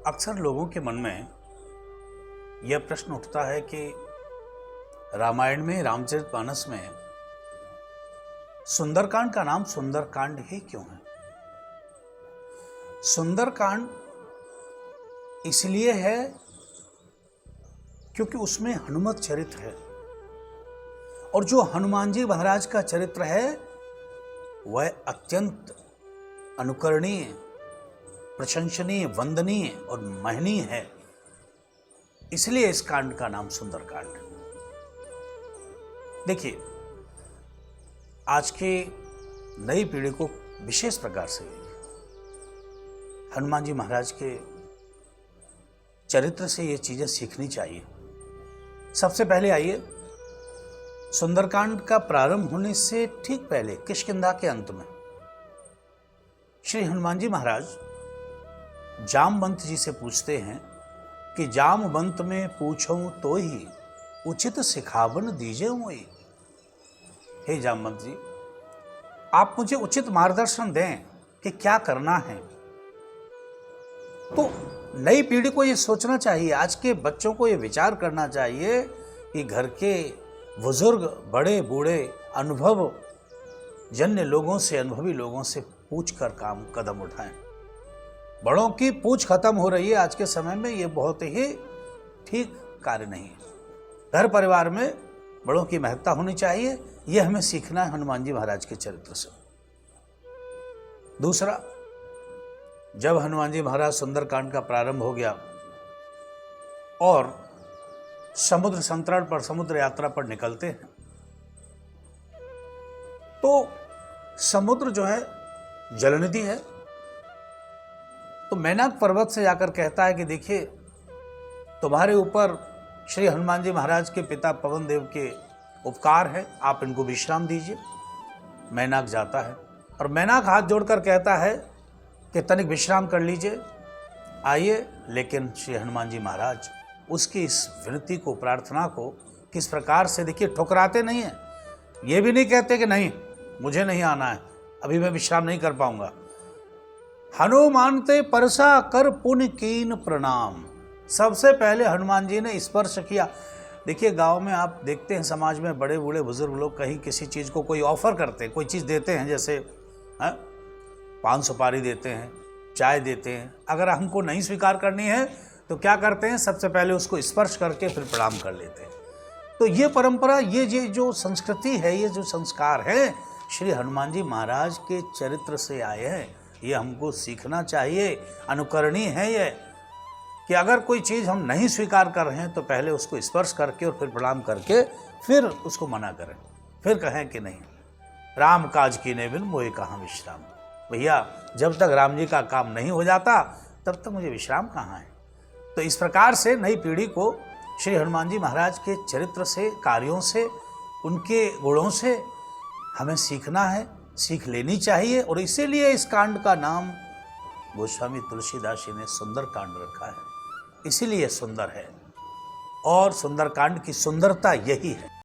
अक्सर लोगों के मन में यह प्रश्न उठता है कि रामायण में, रामचरितमानस में सुंदरकांड का नाम सुंदरकांड ही क्यों है। सुंदरकांड इसलिए है क्योंकि उसमें हनुमत चरित्र है, और जो हनुमान जी महाराज का चरित्र है वह अत्यंत अनुकरणीय, प्रशंसनीय, वंदनीय और महनीय है। इसलिए इस कांड का नाम सुंदरकांड। देखिए, आज की नई पीढ़ी को विशेष प्रकार से हनुमान जी महाराज के चरित्र से ये चीजें सीखनी चाहिए। सबसे पहले आइए, सुंदरकांड का प्रारंभ होने से ठीक पहले किष्किंधा के अंत में श्री हनुमान जी महाराज जामवंत जी से पूछते हैं कि जामवंत में पूछूं तो ही उचित सिखावन दीजे मोई। हे जामवंत जी, आप मुझे उचित मार्गदर्शन दें कि क्या करना है। तो नई पीढ़ी को यह सोचना चाहिए, आज के बच्चों को यह विचार करना चाहिए कि घर के बुजुर्ग, बड़े बूढ़े, अनुभव जन्य लोगों से, अनुभवी लोगों से पूछ कर कदम उठाएं। बड़ों की पूछ खत्म हो रही है आज के समय में, ये बहुत ही ठीक कार्य नहीं है। घर परिवार में बड़ों की महत्ता होनी चाहिए, यह हमें सीखना है हनुमान जी महाराज के चरित्र से। दूसरा, जब हनुमान जी महाराज सुंदरकांड का प्रारंभ हो गया और समुद्र संतरण पर, समुद्र यात्रा पर निकलते हैं, तो समुद्र जो है जलनिधि है। तो मैनाक पर्वत से जाकर कहता है कि देखिए, तुम्हारे ऊपर श्री हनुमान जी महाराज के पिता पवन देव के उपकार है, आप इनको विश्राम दीजिए। मैनाक जाता है और मैनाक हाथ जोड़कर कहता है कि तनिक विश्राम कर लीजिए, आइए। लेकिन श्री हनुमान जी महाराज उसकी इस विनती को, प्रार्थना को किस प्रकार से, देखिए, ठुकराते नहीं हैं। ये भी नहीं कहते कि नहीं, मुझे नहीं आना है, अभी मैं विश्राम नहीं कर पाऊंगा। हनुमान ते परसा कर पुण्य कीन प्रणाम। सबसे पहले हनुमान जी ने स्पर्श किया। देखिए, गांव में आप देखते हैं, समाज में बड़े बूढ़े बुजुर्ग लोग कहीं किसी चीज़ को कोई ऑफर करते हैं, कोई चीज़ देते हैं, जैसे पान सुपारी देते हैं, चाय देते हैं। अगर हमको नहीं स्वीकार करनी है तो क्या करते हैं, सबसे पहले उसको स्पर्श करके फिर प्रणाम कर लेते हैं। तो ये परंपरा, ये जो संस्कृति है, ये जो संस्कार है, श्री हनुमान जी महाराज के चरित्र से आए हैं। ये हमको सीखना चाहिए, अनुकरणीय है ये, कि अगर कोई चीज़ हम नहीं स्वीकार कर रहे हैं तो पहले उसको स्पर्श करके और फिर प्रणाम करके फिर उसको मना करें, फिर कहें कि नहीं, राम काज कीने बिन मोहि कहाँ विश्राम। भैया, जब तक राम जी का काम नहीं हो जाता तब तक मुझे विश्राम कहाँ है। तो इस प्रकार से नई पीढ़ी को श्री हनुमान जी महाराज के चरित्र से, कार्यों से, उनके गुणों से हमें सीखना है, सीख लेनी चाहिए। और इसीलिए इस कांड का नाम गोस्वामी तुलसीदास जी ने सुंदर कांड रखा है। इसीलिए सुंदर है, और सुंदरकांड की सुंदरता यही है।